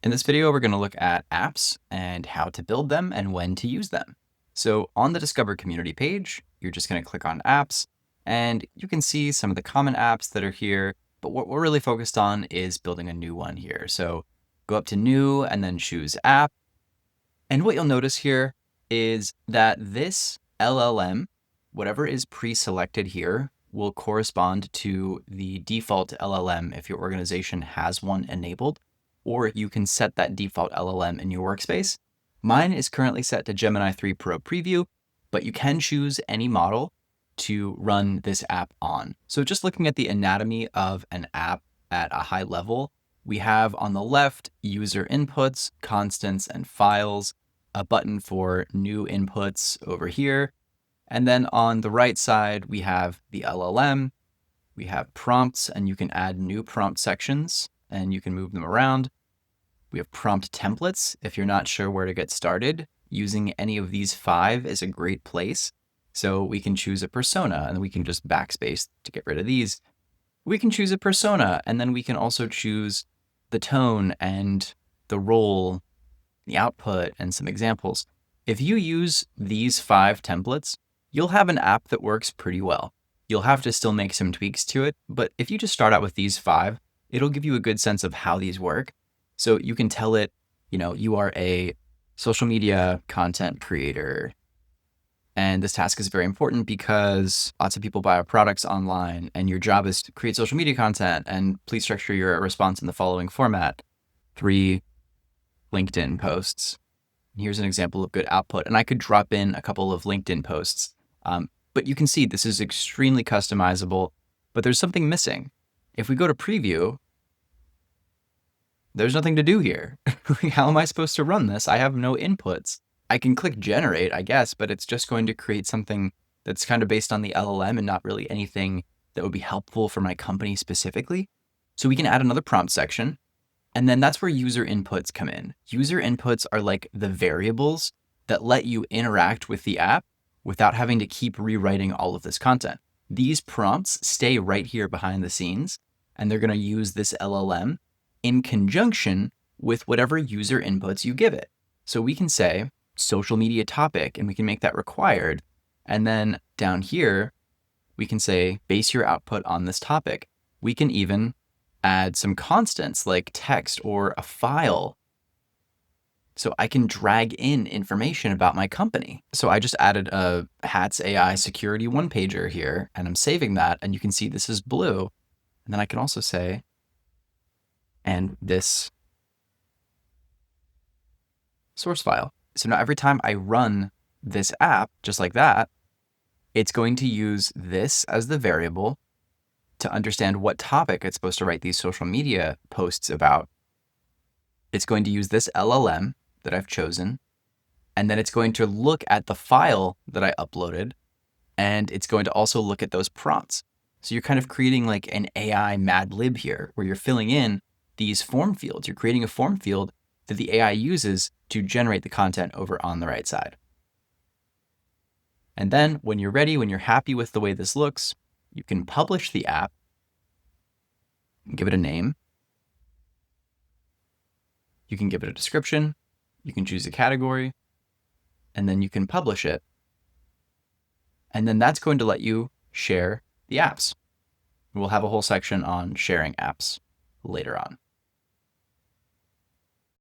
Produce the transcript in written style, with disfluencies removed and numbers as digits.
In this video, we're going to look at apps and how to build them and when to use them. So on the Discover Community page, you're just going to click on Apps, and you can see some of the common apps that are here, but what we're really focused on is building a new one here. So go up to New and then choose App. And what you'll notice here is that this LLM, whatever is pre-selected here, will correspond to the default LLM if your organization has one enabled, or you can set that default LLM in your workspace. Mine is currently set to Gemini 3 Pro Preview, but you can choose any model to run this app on. So just looking at the anatomy of an app at a high level, we have on the left user inputs, constants, and files, a button for new inputs over here. And then on the right side, we have the LLM, we have prompts, and you can add new prompt sections and you can move them around. We have prompt templates. If you're not sure where to get started, using any of these 5 is a great place. So we can choose a persona and we can just backspace to get rid of these. We can choose a persona and then we can also choose the tone and the role, the output, and some examples. If you use these 5 templates, you'll have an app that works pretty well. You'll have to still make some tweaks to it, but if you just start out with these 5, it'll give you a good sense of how these work. So you can tell it, you are a social media content creator. And this task is very important because lots of people buy our products online and your job is to create social media content, and please structure your response in the following format. 3 LinkedIn posts. Here's an example of good output. And I could drop in a couple of LinkedIn posts. But you can see this is extremely customizable, but there's something missing. If we go to preview, there's nothing to do here. How am I supposed to run this? I have no inputs. I can click generate, I guess, but it's just going to create something that's kind of based on the LLM and not really anything that would be helpful for my company specifically. So we can add another prompt section. And then that's where user inputs come in. User inputs are like the variables that let you interact with the app without having to keep rewriting all of this content. These prompts stay right here behind the scenes, and they're going to use this LLM in conjunction with whatever user inputs you give it. So we can say social media topic, and we can make that required. And then down here, we can say base your output on this topic. We can even add some constants like text or a file. So I can drag in information about my company. So I just added a Hatz AI security 1-pager here, and I'm saving that. And you can see this is blue. And then I can also say, and this source file. So now every time I run this app, just like that, it's going to use this as the variable to understand what topic it's supposed to write these social media posts about. It's going to use this LLM that I've chosen, and then it's going to look at the file that I uploaded, and it's going to also look at those prompts. So you're kind of creating like an AI Mad Lib here, where you're filling in these form fields. You're creating a form field that the AI uses to generate the content over on the right side. And then when you're ready, when you're happy with the way this looks, you can publish the app, give it a name. You can give it a description. You can choose a category, and then you can publish it. And then that's going to let you share the apps. We'll have a whole section on sharing apps later on.